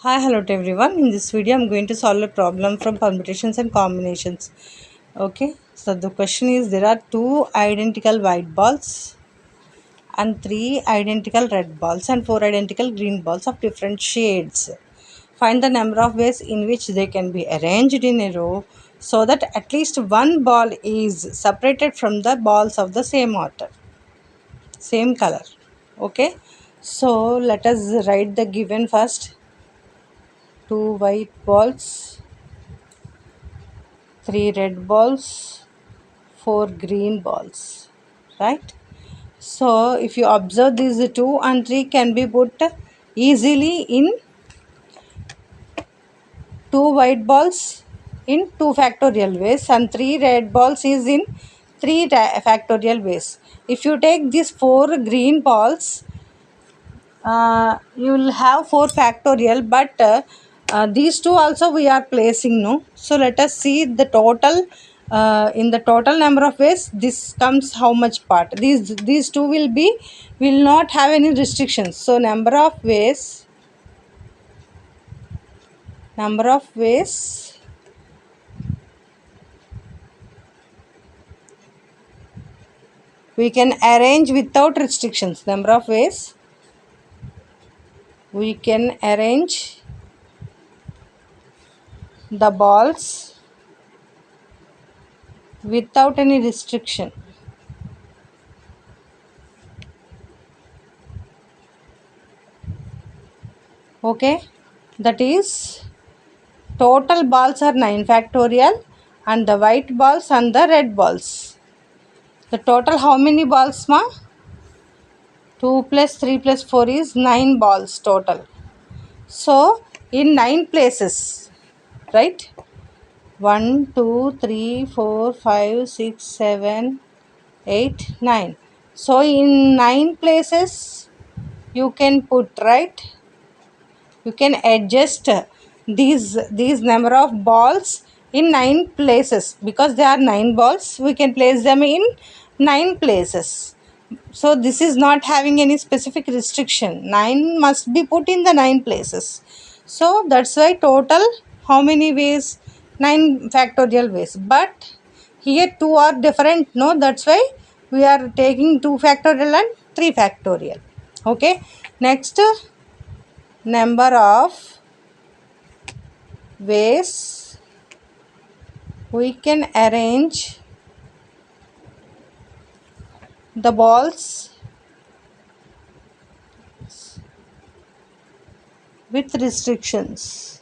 Hi, hello to everyone. In this video, I'm going to solve a problem from permutations and combinations. Okay, so the question is there are two identical white balls and three identical red balls and four identical green balls of different shades. Find the number of ways in which they can be arranged in a row so that at least one ball is separated from the balls of the same order, same color. Okay, so let us write the given first. Two white balls, three red balls, four green balls, right? So if you observe, these two and three can be put easily in two white balls in two factorial ways and three red balls is in three factorial ways. If you take these four green balls, you will have 4 factorial, but these two also we are placing, no. So let us see the total. In the total number of ways this comes how much part, these two will not have any restrictions. So number of ways we can arrange without restrictions. Number of ways we can arrange the balls without any restriction. Okay, that is total balls are 9 factorial and the white balls and the red balls. The total how many balls, ma? 2 plus 3 plus 4 is 9 balls total. So in 9 places, right? 1, 2, 3, 4, 5, 6, 7, 8, 9. So in 9 places you can put, right? You can adjust these number of balls in 9 places because there are 9 balls. We can place them in 9 places. So this is not having any specific restriction. 9 must be put in the 9 places. So that's why total how many ways? 9 factorial ways. But here two are different, no, that's why we are taking 2 factorial and 3 factorial. Okay, next, number of ways we can arrange the balls with restrictions.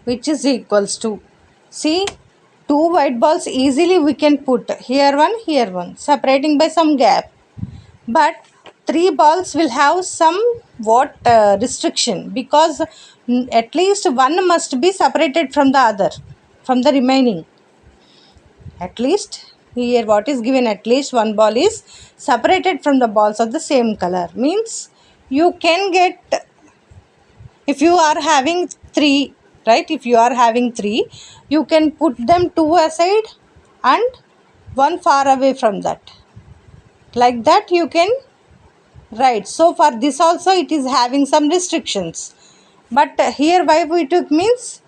Which is equals to, see, two white balls easily we can put here one separating by some gap, but three balls will have some restriction because at least one must be separated from the other, from the remaining. At least here what is given, at least one ball is separated from the balls of the same color, means you can get, if you are having three, right, if you are having three, you can put them two aside and one far away from that, like that you can write. So for this also it is having some restrictions, but here why we took means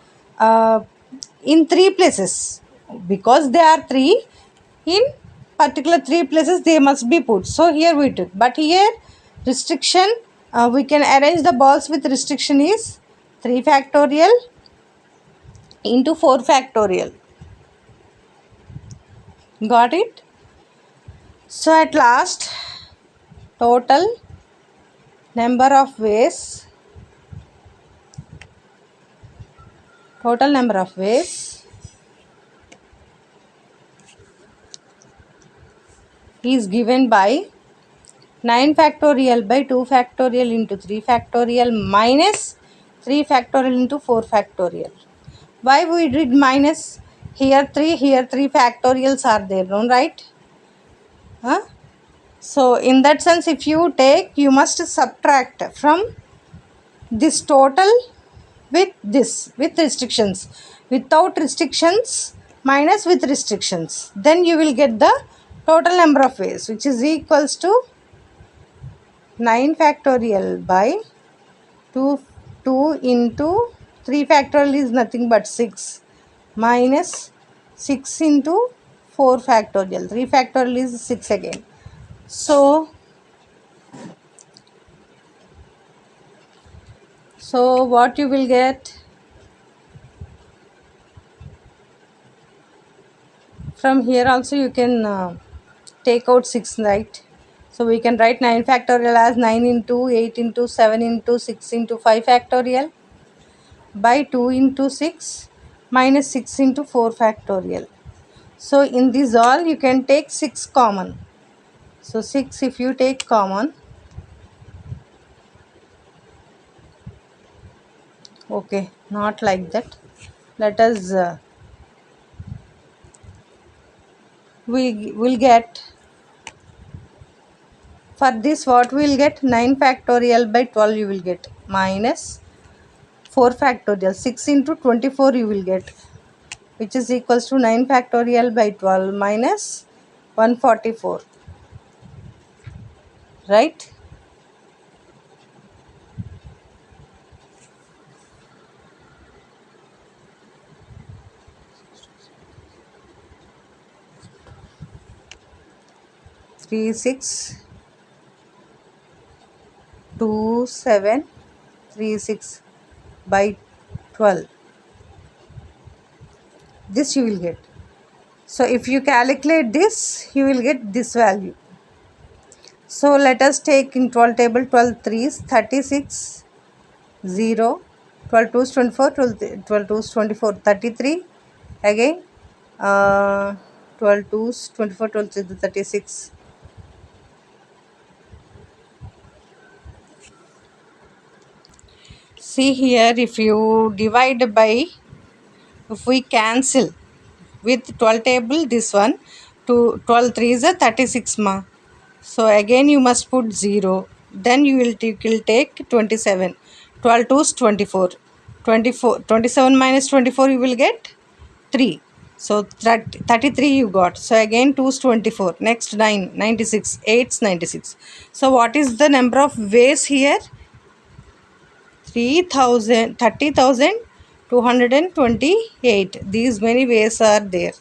in three places, because they are three, in particular three places they must be put, so here we took. But here restriction, we can arrange the balls with restriction is 3 factorial into 4 factorial. Got it? So at last, total number of ways is given by 9 factorial by 2 factorial into 3 factorial minus 3 factorial into 4 factorial. Why we did minus? Here 3 factorials are there, no, right? Huh? So in that sense, if you take, you must subtract from this total with this, with restrictions, without restrictions minus with restrictions, then you will get the total number of ways, which is equals to 9 factorial by 2, 2 into 3 factorial is nothing but 6 minus 6 into 4 factorial. 3 factorial is 6 again. So what you will get from here also, you can take out 6, right? So we can write 9 factorial as 9 into 8 into 7 into 6 into 5 factorial by 2 into 6 minus 6 into 4 factorial. So in this all you can take 6 common. So 6 if you take common, okay, not like that. Let us we will get, for this what we will get, 9 factorial by 12 you will get minus 4 factorial, 6 into 24 you will get, which is equals to 9 factorial by 12 minus 144, right? Three six 2736 by 12, this you will get. So if you calculate this, you will get this value. So let us take in 12 table, 12 3s 36, 0, 12 2s 24, 12 2s 24, 33, again 12 2s 24, 12 3s 36. See here, if you divide by, if we cancel with 12 table, this one, to 12 3 is a 36 ma. So again you must put 0. Then you will take 27. 12 2 is 24. 27 minus 24 you will get 3. So 33 you got. So again 2 is 24. Next 9, 96. 8 is 96. So what is the number of ways here? 30,228. These many ways are there.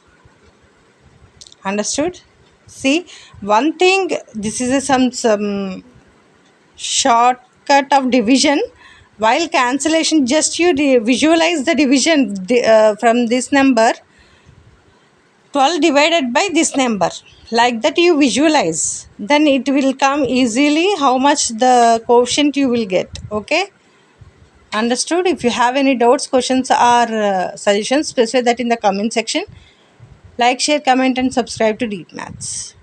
Understood? See, one thing, this is some shortcut of division. While cancellation, just you visualize the division from this number 12 divided by this number, like that you visualize, then it will come easily how much the quotient you will get. Okay, understood? If you have any doubts, questions or suggestions, specify that in the comment section. Like, share, comment and subscribe to Deep Maths.